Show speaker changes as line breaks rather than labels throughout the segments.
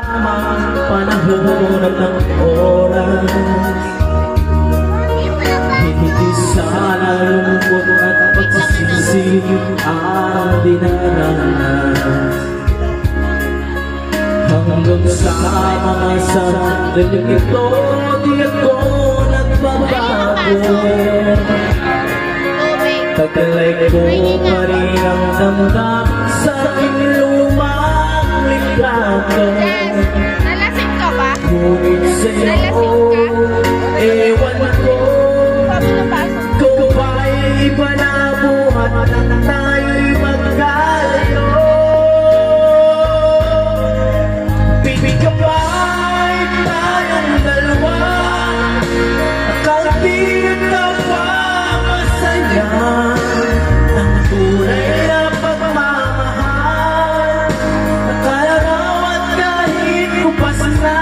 tamang panahon at ng oras. Hindi sana lungkot at pagsisisi ang dinaranas. Hanggang sa mga sandaling ito, di ako nagbabago. Tagalay ko pa rin ang damdamin sa aking lumang litrato.
Nalasing ka ba?
Ngunit sa'yo, ewan ko, kung ba'y iba na buhat at tayo'y magkalayo. Bibigyan ba'y tayong dalawa, nakakabit na pa masaya. Ang tunay na pagmamahal, nakalarawan kahit kupasan na.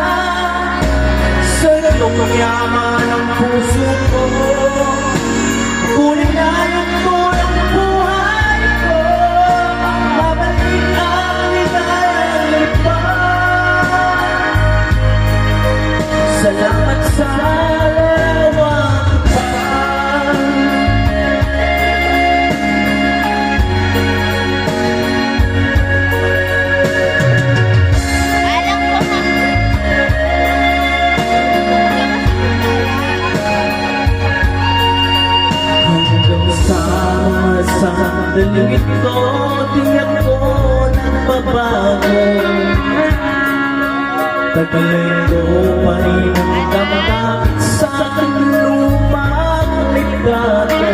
Sa iyong yaman ang puso ko, kunin na yung tunang buhay ko. Mabalik ang ligayang lipan. Salamat sa lawang pa.
Alam ko na.
Hanggang sa mga sandaling ito, tiyak ko nagbabago. Tagalay ko pa rin ang damdamin sa aking lumang litrato.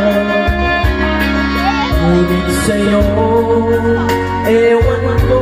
Ngunit sa'yo, ewan ko,